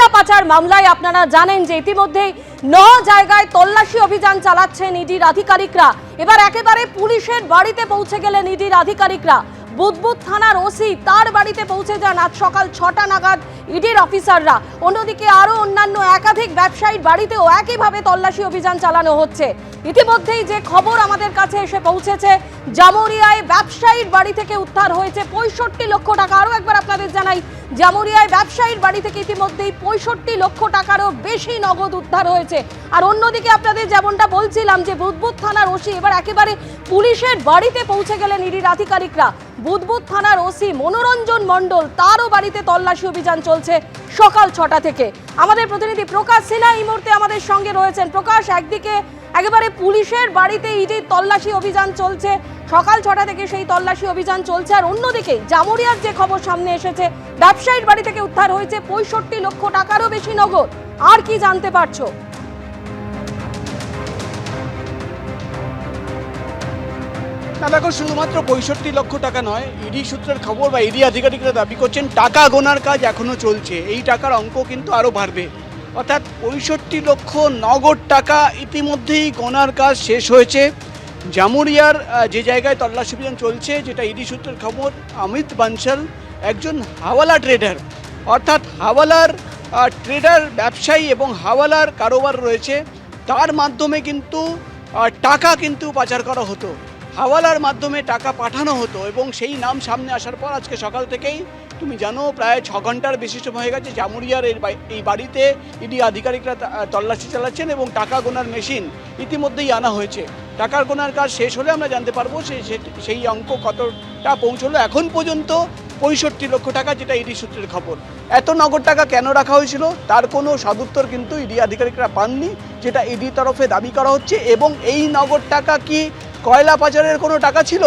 কয়লা পাচার মামলায় আপনারা জানেন যে ইতিমধ্যেই 9 জায়গায় তল্লাশি অভিযান চালাচ্ছেন ইডির আধিকারিকরা। এবার একেবারে পুলিশের বাড়িতে পৌঁছে গেলেন ইডির আধিকারিকরা। বুদবুদ থানার ওসি তার বাড়িতে পৌঁছে যান আজ সকাল 6টা নাগাদ ইডির অফিসাররা। অন্যদিকে আরো অন্যান্য একাধিক ব্যবসায়ীর বাড়িতেও একইভাবে তল্লাশি অভিযান চালানো হচ্ছে। ইতিমধ্যেই যে খবর আমাদের কাছে এসে পৌঁছেছে, জামুরিয়ায় ব্যবসায়ীর বাড়ি থেকে উদ্ধার হয়েছে 65 লক্ষ টাকা। আরো একবার আপনাদের জানাই, জামুরিয়ায় ব্যবসায়ীর বাড়ি থেকে ইতিমধ্যেই 65 লক্ষ টাকারও বেশি নগদ উদ্ধার হয়েছে। আর অন্যদিকে আপনাদের যেমনটা বলছিলাম যে বুদবুদ থানার ওসি এবার একেবারে পুলিশের বাড়িতে পৌঁছে গেলেন ইডির আধিকারিকরা। বুদবুদ থানার ওসি মনোরঞ্জন মণ্ডল, তারও বাড়িতে তল্লাশি অভিযান চলছে সকাল 6টা থেকে। আমাদের প্রতিনিধি প্রকাশ সিনহা এই মুহূর্তে আমাদের সঙ্গে রয়েছেন। প্রকাশ, একদিকে একেবারে পুলিশের বাড়িতে ইডির তল্লাশি অভিযান চলছে, সকাল 6টা থেকে সেই তল্লাশি অভিযান চলছে, আর অন্যদিকে জামুরিয়ার যে খবর সামনে এসেছে, ব্যবসায়ীর বাড়ি থেকে উদ্ধার হয়েছে 65 লক্ষ টাকারও বেশি নগদ। আর কি জানতে পারছো? না দেখো, শুধুমাত্র 65 লক্ষ টাকা নয়, ইডি সূত্রের খবর বা ইডি আধিকারিকরা দাবি করছেন টাকা গোনার কাজ এখনো চলছে। এই টাকার অঙ্ক কিন্তু আরো বাড়বে, অর্থাৎ 65 লক্ষ নগদ টাকা ইতিমধ্যেই গোনার কাজ শেষ হয়েছে। জামুরিয়ার যে জায়গায় তল্লাশি অভিযান চলছে, যেটা ইডি সূত্রের খবর, অমিত বানশাল একজন হাওয়ালা ট্রেডার, অর্থাৎ হাওয়ালার ট্রেডার ব্যবসায়ী এবং হাওয়ালার কারোবার রয়েছে, তার মাধ্যমে কিন্তু টাকা কিন্তু পাচার করা হতো, হাওয়ালার মাধ্যমে টাকা পাঠানো হতো। এবং সেই নাম সামনে আসার পর আজকে সকাল থেকেই তুমি জানো প্রায় 6 ঘন্টার বেশি সময় হয়ে গেছে জামুরিয়ার এই বাড়িতে ইডি আধিকারিকরা তল্লাশি চালাচ্ছেন এবং টাকা গোনার মেশিন ইতিমধ্যেই আনা হয়েছে। টাকার গোনার কাজ শেষ হলে আমরা জানতে পারবো সেই অঙ্ক কতটা পৌঁছলো। এখন পর্যন্ত 65 লক্ষ টাকা, যেটা ইডি সূত্রের খবর। এত নগদ টাকা কেন রাখা হয়েছিল তার কোনো সদুত্তর কিন্তু ইডি আধিকারিকরা পাননি, যেটা ইডি তরফে দাবি করা হচ্ছে। এবং এই নগদ টাকা কি কয়লা পাচারের কোনো টাকা ছিল,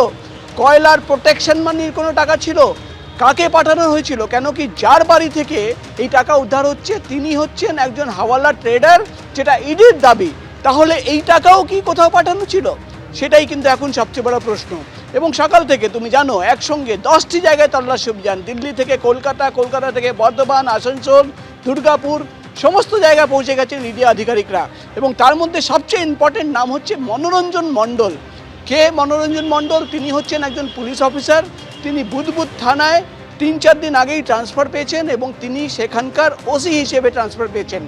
কয়লার প্রোটেকশন মানির কোনো টাকা ছিল, কাকে পাঠানো হয়েছিল? কেন কি যার বাড়ি থেকে এই টাকা উদ্ধার হচ্ছে তিনি হচ্ছেন একজন হাওয়ালা ট্রেডার, যেটা ইডির দাবি। তাহলে এই টাকাও কি কোথাও পাঠানো ছিল? সেটাই কিন্তু এখন সবচেয়ে বড় প্রশ্ন। এবং সকাল থেকে তুমি জানো একসঙ্গে 10টি জায়গায় তল্লাশি অভিযান, দিল্লি থেকে কলকাতা, কলকাতা থেকে বর্ধমান, আসানসোল, দুর্গাপুর, সমস্ত জায়গায় পৌঁছে গেছেন ইডি আধিকারিকরা। এবং তার মধ্যে সবচেয়ে ইম্পর্টেন্ট নাম হচ্ছে মনোরঞ্জন মণ্ডল। কে মনোরঞ্জন মণ্ডল? তিনি হচ্ছেন একজন পুলিশ অফিসার। তিনি বুদবুদ থানায় 3-4 দিন আগেই ট্রান্সফার পেয়েছেন এবং তিনি সেখানকার ওসি হিসেবে ট্রান্সফার পেয়েছেন।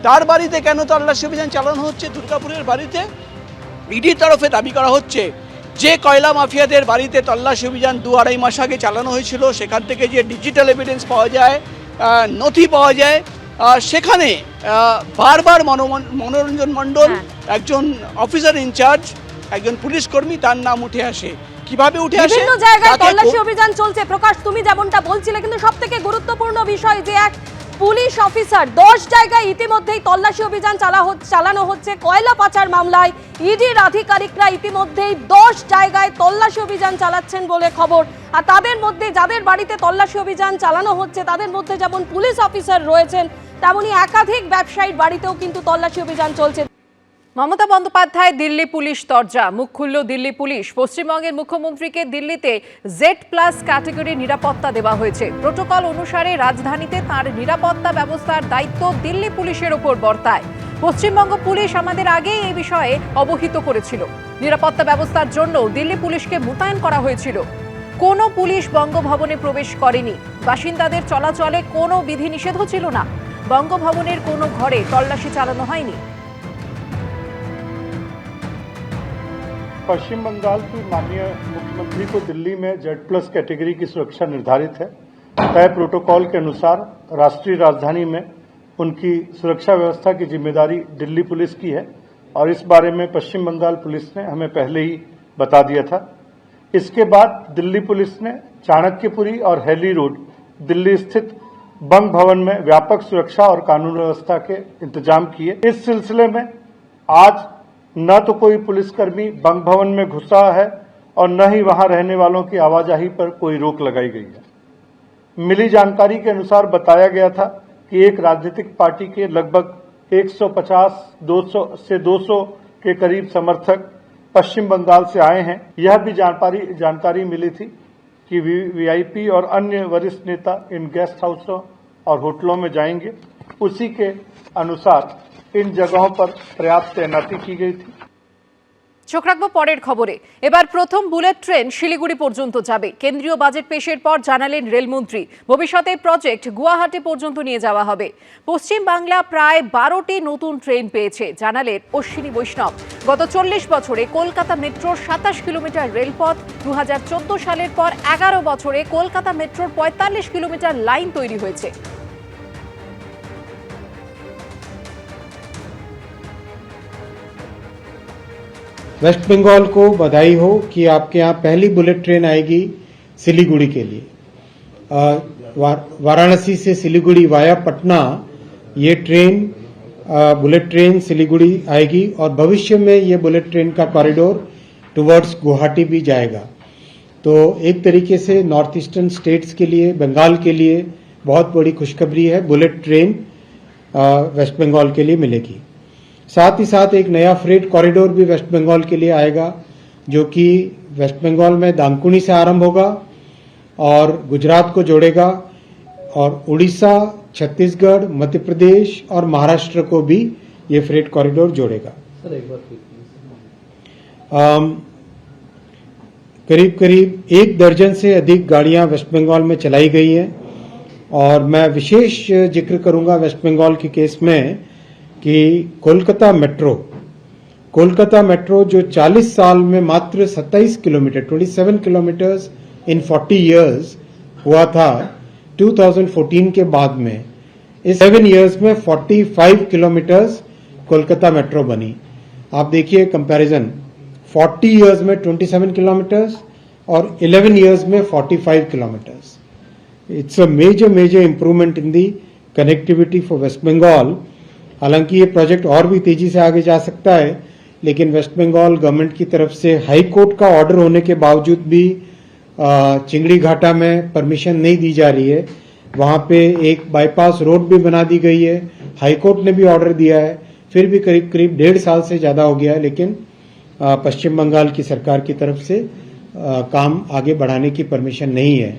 তার বাড়িতে কেন তল্লাশি অভিযান চালানো হচ্ছে? দুর্গাপুরের বাড়িতে ইডির তরফে দাবি করা হচ্ছে যে কয়লা মাফিয়াদের বাড়িতে তল্লাশি অভিযান 2-2.5 মাস আগে চালানো হয়েছিল, সেখান থেকে যে ডিজিটাল এভিডেন্স পাওয়া যায়, নথি পাওয়া যায়, সেখানে বারবার মনোরঞ্জন মণ্ডল একজন অফিসার ইনচার্জ, একজন পুলিশ কর্মী, তার নাম উঠে আসে। কিভাবে উঠে আসে? বিভিন্ন জায়গায় তল্লাশি অভিযান চলছে। প্রকাশ, তুমি যেমনটা বলছিলে, কিন্তু সবথেকে গুরুত্বপূর্ণ বিষয় যে এক পুলিশ অফিসার 10 জায়গায় ইতিমধ্যেই তল্লাশি অভিযান চালানো হচ্ছে কয়লা পাচার মামলায়। ইডির আধিকারিকরা ইতিমধ্যেই 10 জায়গায় তল্লাশি অভিযান চালাচ্ছেন বলে খবর। আর তাদের মধ্যে যাদের বাড়িতে তল্লাশি অভিযান চালানো হচ্ছে তাদের মধ্যে যেমন পুলিশ অফিসার রয়েছেন, তেমনি একাধিক ব্যবসায়ীর বাড়িতেও কিন্তু তল্লাশি অভিযান চলছে। মমতা বন্দ্যোপাধ্যায় দিল্লি পুলিশ তরজা, মুখ খুলল দিল্লি পুলিশ। পশ্চিমবঙ্গের মুখ্যমন্ত্রীকে দিল্লিতে Z+ ক্যাটাগরি নিরাপত্তা দেওয়া হয়েছে। প্রোটোকল অনুসারে রাজধানীতে তার নিরাপত্তা ব্যবস্থার দায়িত্ব দিল্লি পুলিশের ওপর বর্তায়। পশ্চিমবঙ্গ পুলিশ আমাদের আগেই এই বিষয়ে অবহিত করেছিল। নিরাপত্তা ব্যবস্থার জন্য দিল্লি পুলিশকে মোতায়েন করা হয়েছিল। কোনো পুলিশ বঙ্গভবনে প্রবেশ করেনি। বাসিন্দাদের চলাচলে কোনো বিধিনিষেধও ছিল না। বঙ্গভবনের কোনো ঘরে তল্লাশি চালানো হয়নি। पश्चिम बंगाल की माननीय मुख्यमंत्री को दिल्ली में Z+ कैटेगरी की सुरक्षा निर्धारित है। तय प्रोटोकॉल के अनुसार राष्ट्रीय राजधानी में उनकी सुरक्षा व्यवस्था की जिम्मेदारी दिल्ली पुलिस की है और इस बारे में पश्चिम बंगाल पुलिस ने हमें पहले ही बता दिया था। इसके बाद दिल्ली पुलिस ने चाणक्यपुरी और हैली रोड दिल्ली स्थित बंग भवन में व्यापक सुरक्षा और कानून व्यवस्था के इंतजाम किए। इस सिलसिले में आज न तो कोई पुलिसकर्मी बंग भवन में घुसा है और न ही वहां रहने वालों की आवाजाही पर कोई रोक लगाई गई है। मिली जानकारी के अनुसार बताया गया था कि एक राजनीतिक पार्टी के लगभग 150 से 200 के करीब समर्थक पश्चिम बंगाल से आए हैं। यह भी जानकारी मिली थी कि VIP और अन्य वरिष्ठ नेता इन गेस्ट हाउसों और होटलों में जाएंगे उसी के अनुसार इन जगहों पर पर्याप्त तैनाती की गई थी। চোখ রাখবো পরের খবরে। এবার প্রথম বুলেট ট্রেন শিলিগুড়ি পর্যন্ত যাবে। কেন্দ্রীয় বাজেট পেশের পর জানালেন রেলমন্ত্রী, ভবিষ্যতে প্রজেক্ট গুয়াহাটি পর্যন্ত নিয়ে যাওয়া হবে। পশ্চিম বাংলা প্রায় 12টি নতুন ট্রেন পেয়েছে, জানালেন অশ্বিনী বৈষ্ণব। গত 40 বছরে কলকাতা মেট্রোর 27 কিলোমিটার রেলপথ, 2014 সালের পর 11 বছরে কলকাতা মেট্রোর 45 কিলোমিটার লাইন তৈরি হয়েছে। वेस्ट बंगाल को बधाई हो कि आपके यहाँ पहली बुलेट ट्रेन आएगी सिलीगुड़ी के लिए। वाराणसी से सिलीगुड़ी वाया पटना ये ट्रेन बुलेट ट्रेन सिलीगुड़ी आएगी और भविष्य में ये बुलेट ट्रेन का कॉरिडोर टुवर्ड्स गुवाहाटी भी जाएगा। तो एक तरीके से नॉर्थ ईस्टर्न स्टेट्स के लिए, बंगाल के लिए बहुत बड़ी खुशखबरी है, बुलेट ट्रेन वेस्ट बंगाल के लिए मिलेगी। साथ ही साथ एक नया फ्रेट कॉरिडोर भी वेस्ट बंगाल के लिए आएगा, जो कि वेस्ट बंगाल में दानकुनी से आरंभ होगा और गुजरात को जोड़ेगा और उड़ीसा, छत्तीसगढ़, मध्य प्रदेश और महाराष्ट्र को भी ये फ्रेट कॉरिडोर जोड़ेगा। करीब करीब 1 दर्जन से अधिक गाड़ियां वेस्ट बंगाल में चलाई गई हैं और मैं विशेष जिक्र करूंगा वेस्ट बंगाल के केस में कि कोलकाता मेट्रो जो 40 साल में मात्र 27 किलोमीटर 27 किलोमीटर्स इन 40 इयर्स हुआ था, 2014 के बाद में इस 7 इयर्स में 45 किलोमीटर्स कोलकाता मेट्रो बनी। आप देखिए कंपैरिजन, 40 इयर्स में 27 किलोमीटर्स और 11 इयर्स में 45 kilometres. It's a major improvement in the connectivity for West Bengal. हालांकि ये प्रोजेक्ट और भी तेजी से आगे जा सकता है, लेकिन वेस्ट बंगाल गवर्नमेंट की तरफ से हाई कोर्ट का ऑर्डर होने के बावजूद भी चिंगड़ी घाटा में परमिशन नहीं दी जा रही है। वहां पे एक बाईपास रोड भी बना दी गई है, हाई कोर्ट ने भी ऑर्डर दिया है, फिर भी करीब 1.5 साल से ज्यादा हो गया है, लेकिन पश्चिम बंगाल की सरकार की तरफ से काम आगे बढ़ाने की परमिशन नहीं है।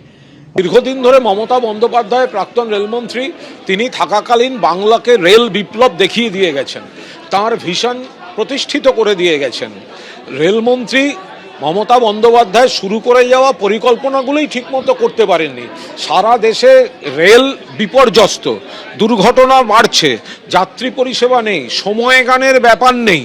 দীর্ঘদিন ধরে মমতা বন্দ্যোপাধ্যায় প্রাক্তন রেলমন্ত্রী, তিনি থাকাকালীন বাংলাকে রেল বিপ্লব দেখিয়ে দিয়ে গেছেন, তার ভিশন প্রতিষ্ঠিত করে দিয়ে গেছেন। রেলমন্ত্রী মমতা বন্দ্যোপাধ্যায় শুরু করে যাওয়া পরিকল্পনাগুলোই ঠিকমতো করতে পারেননি। সারা দেশে রেল বিপর্যস্ত, দুর্ঘটনা বাড়ছে, যাত্রী পরিষেবা নেই, সময়গানের ব্যাপার নেই,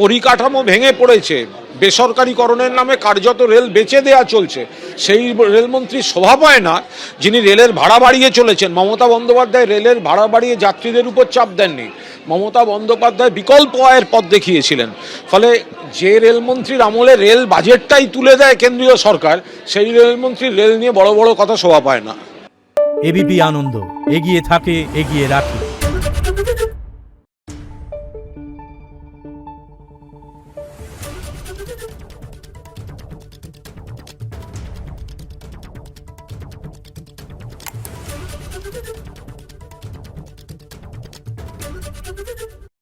পরিকাঠামো ভেঙে পড়েছে, বেসরকারিকরণের নামে কার্যত রেল বেচে দেওয়া চলছে। সেই রেলমন্ত্রী শোভা পায় না যিনি রেলের ভাড়া বাড়িয়ে চলেছেন। মমতা বন্দ্যোপাধ্যায় রেলের ভাড়া বাড়িয়ে যাত্রীদের উপর চাপ দেননি, মমতা বন্দ্যোপাধ্যায় বিকল্প আয়ের পথ দেখিয়েছিলেন। ফলে যে রেলমন্ত্রীর আমলে রেল বাজেটটাই তুলে দেয় কেন্দ্রীয় সরকার, সেই রেলমন্ত্রী রেল নিয়ে বড় বড় কথা শোভা পায় না। এবিপি আনন্দ, এগিয়ে থাকে, এগিয়ে রাখে।